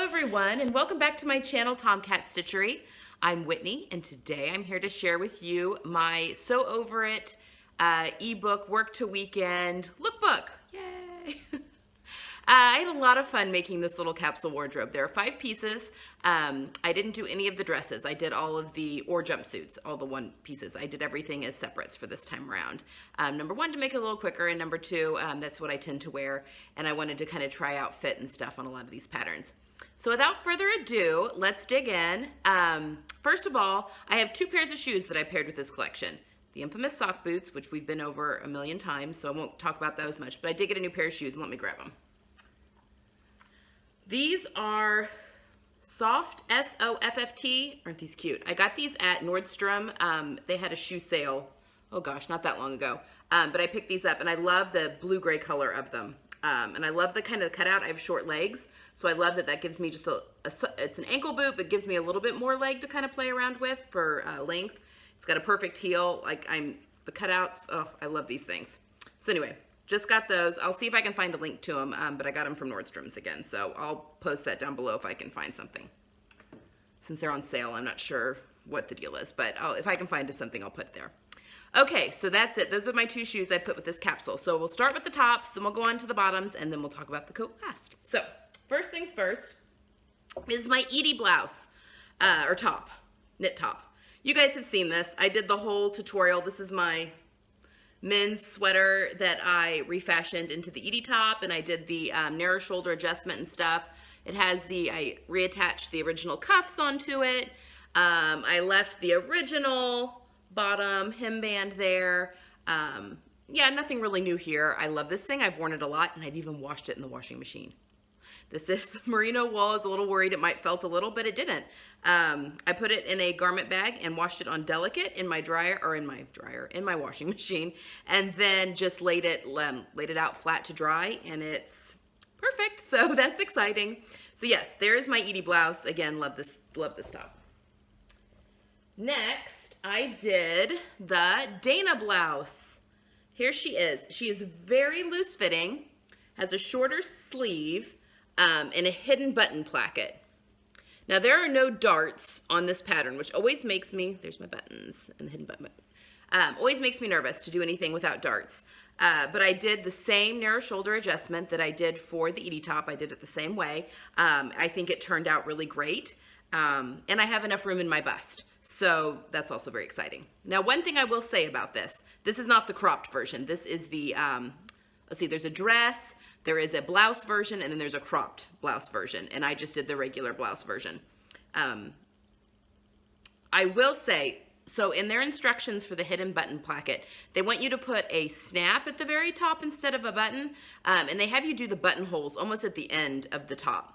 everyone, and welcome back to my channel, Tomcat Stitchery. I'm Whitney, and today I'm here to share with you my So Over It ebook work to weekend lookbook. Yay! I had a lot of fun making this little capsule wardrobe. There are 5 pieces. I didn't do any of the dresses. I did all of the, or jumpsuits, all the one pieces. I did everything as separates for this time around. Number 1, to make it a little quicker, and number 2, that's what I tend to wear, and I wanted to kind of try out fit and stuff on a lot of these patterns. So without further ado, let's dig in. First of all, I have 2 pairs of shoes that I paired with this collection. The infamous sock boots, which we've been over a million times, so I won't talk about those much, but I did get a new pair of shoes, and let me grab them. These are soft, S-O-F-F-T. Aren't these cute? I got these at Nordstrom. They had a shoe sale, oh gosh, not that long ago. But I picked these up, and I love the blue-gray color of them. And I love the kind of cutout. I have short legs, so I love that that gives me just it's an ankle boot, but gives me a little bit more leg to kind of play around with for length. It's got a perfect heel. The cutouts, oh, I love these things. So anyway, just got those. I'll see if I can find a link to them, but I got them from Nordstrom's again, so I'll post that down below if I can find something. Since they're on sale, I'm not sure what the deal is, but if I can find something, I'll put it there. Okay, so that's it. Those are my 2 shoes I put with this capsule. So we'll start with the tops, then we'll go on to the bottoms, and then we'll talk about the coat last. So first things first is my IDI Blouse, or top, knit top. You guys have seen this. I did the whole tutorial. This is my men's sweater that I refashioned into the IDI top, and I did the narrow shoulder adjustment and stuff. It has I reattached the original cuffs onto it. I left the original bottom hemband there. Yeah, nothing really new here. I love this thing. I've worn it a lot, and I've even washed it in the washing machine. This is merino wool. I was a little worried it might felt a little, but it didn't. I put it in a garment bag and washed it on delicate in my in my washing machine, and then just laid it out flat to dry, and it's perfect. So that's exciting. So yes, there's my IDI Blouse. Again, love this top. Next, I did the Dana blouse. Here she is. She is very loose fitting, has a shorter sleeve, and a hidden button placket. Now there are no darts on this pattern, which always makes me, there's my buttons and the hidden button, always makes me nervous to do anything without darts. But I did the same narrow shoulder adjustment that I did for the IDI top. I did it the same way. I think it turned out really great. And I have enough room in my bust. So that's also very exciting. Now, one thing I will say about this is not the cropped version. This is the, let's see, there's a dress, there is a blouse version, and then there's a cropped blouse version. And I just did the regular blouse version. I will say, so in their instructions for the hidden button placket, they want you to put a snap at the very top instead of a button. And they have you do the buttonholes almost at the end of the top.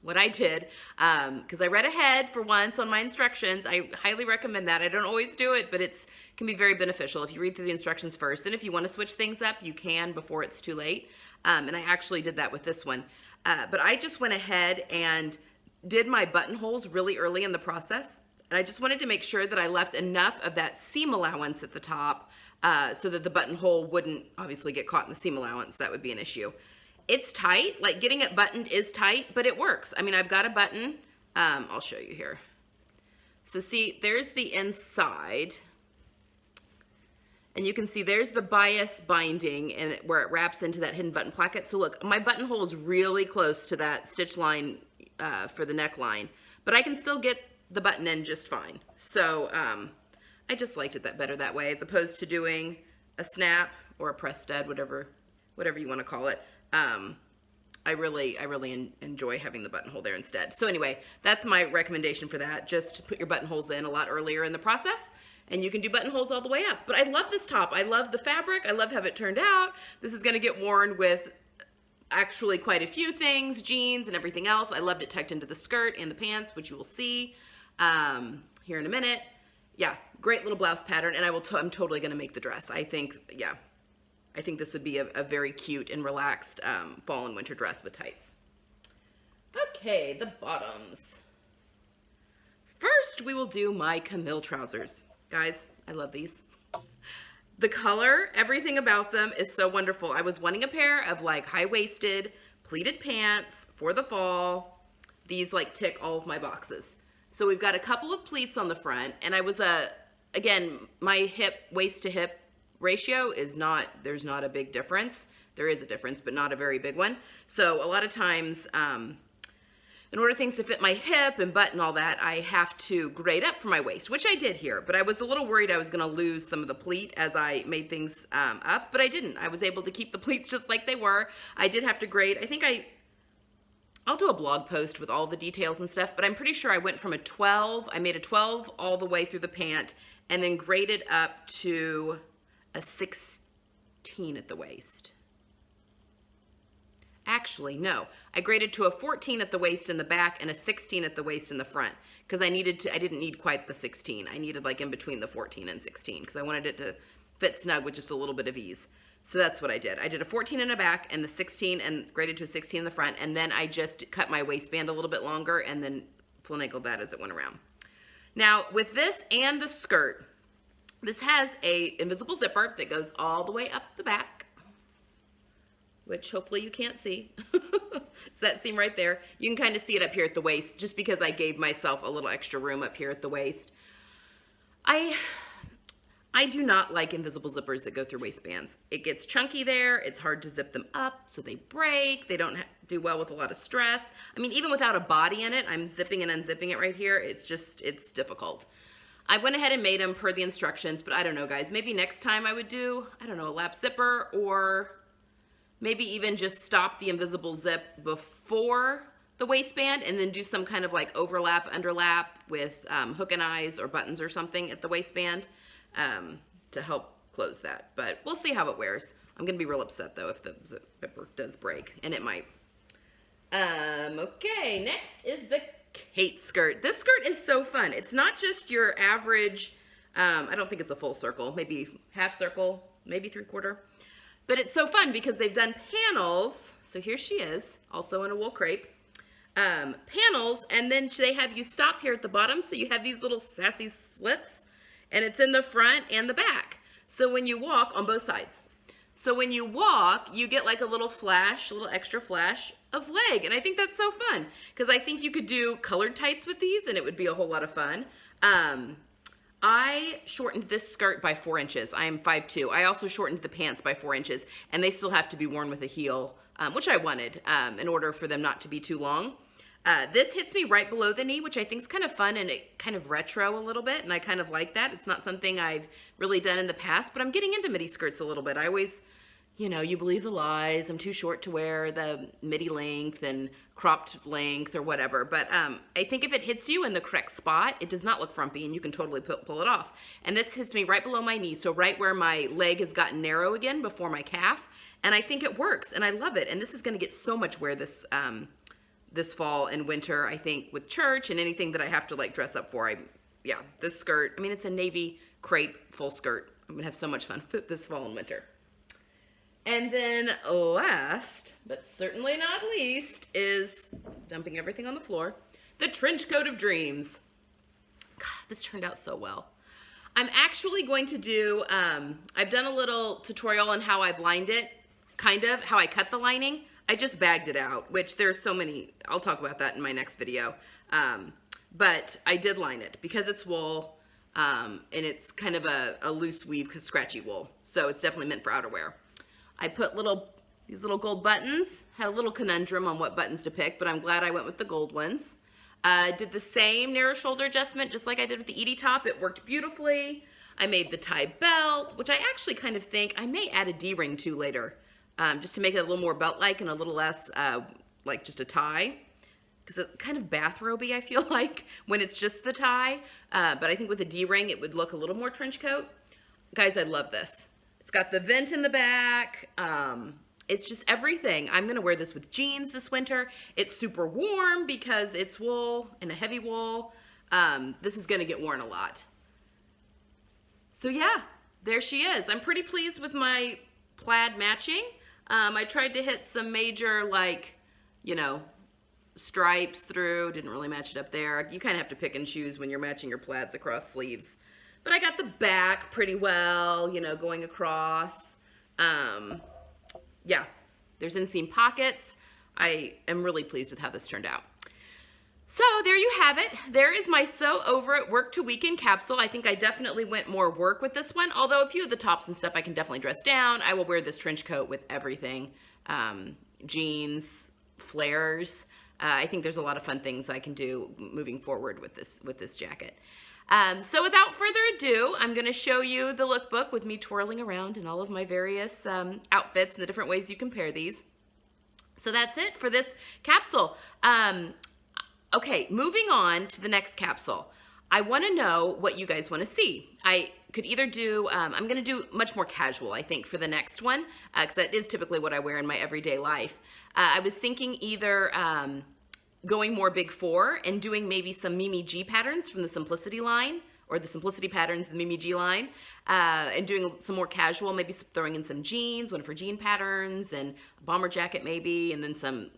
What I did, because I read ahead for once on my instructions, I highly recommend that. I don't always do it, but it can be very beneficial if you read through the instructions first. And if you want to switch things up, you can before it's too late. And I actually did that with this one. But I just went ahead and did my buttonholes really early in the process. And I just wanted to make sure that I left enough of that seam allowance at the top so that the buttonhole wouldn't obviously get caught in the seam allowance. That would be an issue. It's tight, like getting it buttoned is tight, but it works. I mean, I've got a button. I'll show you here. So see, there's the inside. And you can see there's the bias binding and where it wraps into that hidden button placket. So look, my buttonhole is really close to that stitch line for the neckline, but I can still get the button in just fine. So I just liked it better that way, as opposed to doing a snap or a press stud, whatever you want to call it. I really enjoy having the buttonhole there instead. So anyway, that's my recommendation for that. Just put your buttonholes in a lot earlier in the process, and you can do buttonholes all the way up. But I love this top. I love the fabric. I love how it turned out. This is going to get worn with actually quite a few things, jeans and everything else. I loved it tucked into the skirt and the pants, which you will see here in a minute. Yeah, great little blouse pattern, and I'm totally going to make the dress. I think this would be a very cute and relaxed fall and winter dress with tights. Okay, the bottoms. First, we will do my Camille trousers. Guys, I love these. The color, everything about them is so wonderful. I was wanting a pair of like high-waisted pleated pants for the fall. these like tick all of my boxes. So we've got a couple of pleats on the front, and I was again, my waist to hip ratio is not, there's not a big difference. There is a difference, but not a very big one. So a lot of times, in order for things to fit my hip and butt and all that, I have to grade up for my waist, which I did here. But I was a little worried I was going to lose some of the pleat as I made things up, but I didn't. I was able to keep the pleats just like they were. I did have to grade. I think I'll do a blog post with all the details and stuff, but I'm pretty sure I went from a 12, I made a 12 all the way through the pant, and then graded up to a 16 at the waist. Actually, no. I graded to a 14 at the waist in the back and a 16 at the waist in the front, because I didn't need quite the 16. I needed like in between the 14 and 16, because I wanted it to fit snug with just a little bit of ease. So that's what I did. I did a 14 in the back and the 16 and graded to a 16 in the front, and then I just cut my waistband a little bit longer and then finagled that as it went around. Now with this and the skirt, this has a invisible zipper that goes all the way up the back, which hopefully you can't see. It's that seam right there. You can kind of see it up here at the waist, just because I gave myself a little extra room up here at the waist. I do not like invisible zippers that go through waistbands. It gets chunky there. It's hard to zip them up, so they break. They don't do well with a lot of stress. I mean, even without a body in it, I'm zipping and unzipping it right here. It's difficult. I went ahead and made them per the instructions, but I don't know, guys. Maybe next time I would do, I don't know, a lap zipper, or maybe even just stop the invisible zip before the waistband and then do some kind of like overlap, underlap with hook and eyes or buttons or something at the waistband. To help close that, but we'll see how it wears. I'm gonna be real upset though if the zipper does break, and it might. Okay, next is the Kate skirt. This skirt is so fun. It's not just your average, I don't think it's a full circle, maybe half circle, maybe 3/4, but it's so fun because they've done panels. So here she is, also in a wool crepe, panels, and then they have you stop here at the bottom, so you have these little sassy slits. And it's in the front and the back. So when you walk on both sides. So when you walk, you get like a little flash, a little extra flash of leg. And I think that's so fun, because I think you could do colored tights with these and it would be a whole lot of fun. I shortened this skirt by 4 inches. I am 5'2". I also shortened the pants by 4 inches, and they still have to be worn with a heel, which I wanted in order for them not to be too long. This hits me right below the knee, which I think is kind of fun, and it kind of retro a little bit, and I kind of like that. It's not something I've really done in the past, but I'm getting into midi skirts a little bit. I always, you know, you believe the lies. I'm too short to wear the midi length and cropped length or whatever, but I think if it hits you in the correct spot, it does not look frumpy, and you can totally pull it off. And this hits me right below my knee, so right where my leg has gotten narrow again before my calf, and I think it works, and I love it. And this is going to get so much wear this fall and winter, I think, with church and anything that I have to like dress up for. Yeah, this skirt, I mean, it's a navy crepe full skirt. I'm gonna have so much fun with this fall and winter. And then last, but certainly not least, is dumping everything on the floor, the trench coat of dreams. God, this turned out so well. I'm actually going to do, I've done a little tutorial on how I've lined it, kind of, how I cut the lining. I just bagged it out, which there's so many, I'll talk about that in my next video. But I did line it because it's wool, and it's kind of a loose weave, scratchy wool. So it's definitely meant for outerwear. I put these little gold buttons, had a little conundrum on what buttons to pick, but I'm glad I went with the gold ones. Did the same narrow shoulder adjustment, just like I did with the Edie top. It worked beautifully. I made the tie belt, which I actually kind of think I may add a D-ring to later. Just to make it a little more belt-like and a little less like just a tie, because it's kind of bathrobe-y, I feel like, when it's just the tie. But I think with a D-ring, it would look a little more trench coat. Guys, I love this. It's got the vent in the back. It's just everything. I'm going to wear this with jeans this winter. It's super warm because it's wool and a heavy wool. This is going to get worn a lot. So yeah, there she is. I'm pretty pleased with my plaid matching. I tried to hit some major, like, you know, stripes through. Didn't really match it up there. You kind of have to pick and choose when you're matching your plaids across sleeves. But I got the back pretty well, you know, going across. Yeah, there's inseam pockets. I am really pleased with how this turned out. So there you have it. There is my Sew Over It Work to Weekend capsule. I think I definitely went more work with this one, although a few of the tops and stuff I can definitely dress down. I will wear this trench coat with everything. Jeans, flares. I think there's a lot of fun things I can do moving forward with this jacket. So without further ado, I'm going to show you the lookbook with me twirling around in all of my various outfits and the different ways you can pair these. So that's it for this capsule. Okay, moving on to the next capsule. I want to know what you guys want to see. I could either do, I'm going to do much more casual, I think, for the next one, because that is typically what I wear in my everyday life. I was thinking either going more big four and doing maybe some Mimi G patterns from the Simplicity line, or the Simplicity patterns, the Mimi G line, and doing some more casual, maybe throwing in some jeans, one for jean patterns, and a bomber jacket maybe, and then some,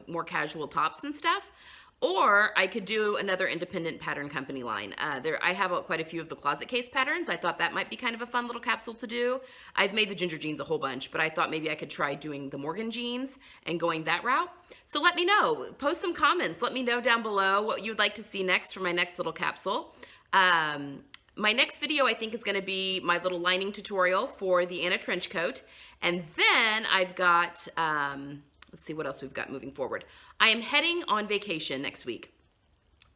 more casual tops and stuff. Or I could do another independent pattern company line. I have quite a few of the closet case patterns. I thought that might be kind of a fun little capsule to do. I've made the ginger jeans a whole bunch, but I thought maybe I could try doing the Morgan jeans and going that route. So let me know. Post some comments. Let me know down below what you'd like to see next for my next little capsule. My next video, I think, is going to be my little lining tutorial for the Anna trench coat. And then I've got... let's see what else we've got moving forward. I am heading on vacation next week.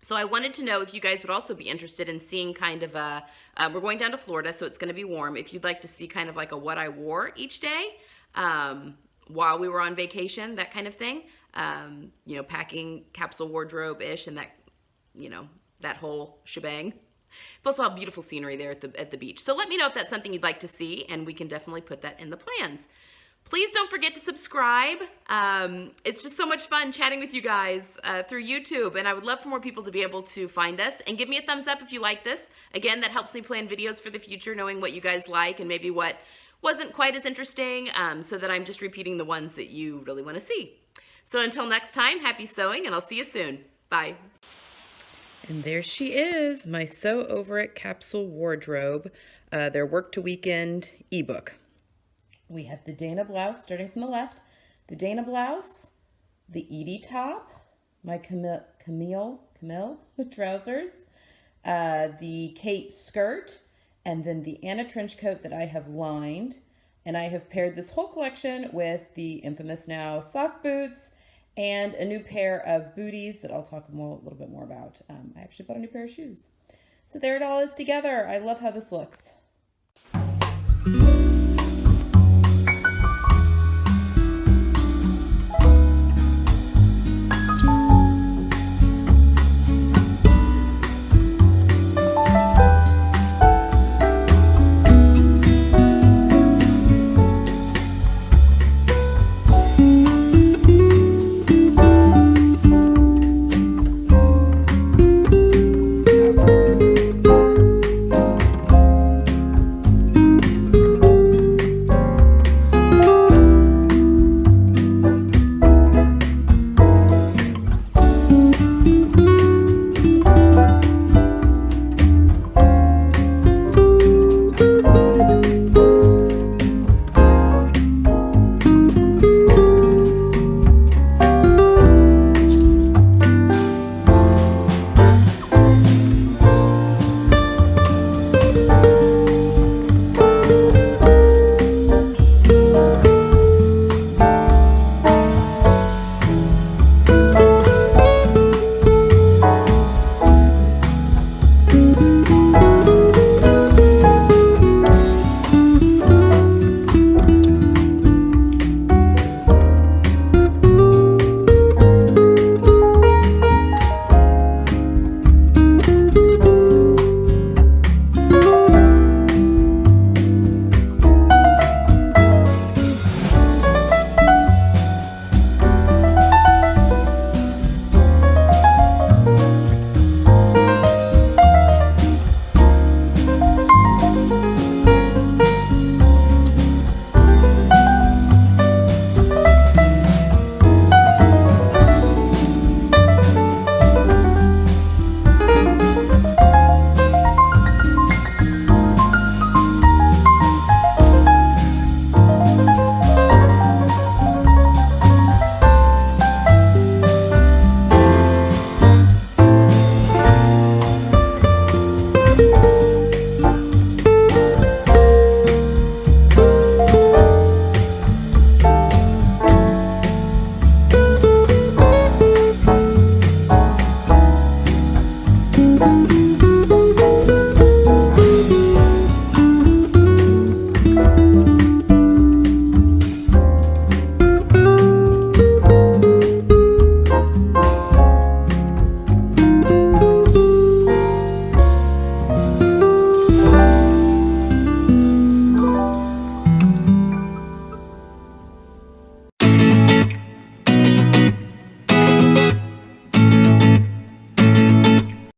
So I wanted to know if you guys would also be interested in seeing kind of a, we're going down to Florida, so it's going to be warm. If you'd like to see kind of like a what I wore each day while we were on vacation, that kind of thing. Packing capsule wardrobe-ish and that, that whole shebang. Plus all beautiful scenery there at the beach. So let me know if that's something you'd like to see, and we can definitely put that in the plans. Please don't forget to subscribe. It's just so much fun chatting with you guys through YouTube, and I would love for more people to be able to find us. And give me a thumbs up if you like this. Again, that helps me plan videos for the future, knowing what you guys like and maybe what wasn't quite as interesting, so that I'm just repeating the ones that you really want to see. So until next time, happy sewing, and I'll see you soon. Bye. And there she is, my Sew Over It capsule wardrobe, their Work to Weekend ebook. We have the Dana blouse, starting from the left, the Dana blouse, the Edie top, my Camille trousers, the Kate skirt, and then the Anna trench coat that I have lined. And I have paired this whole collection with the infamous now sock boots and a new pair of booties that I'll talk a little bit more about. I actually bought a new pair of shoes. So there it all is together. I love how this looks.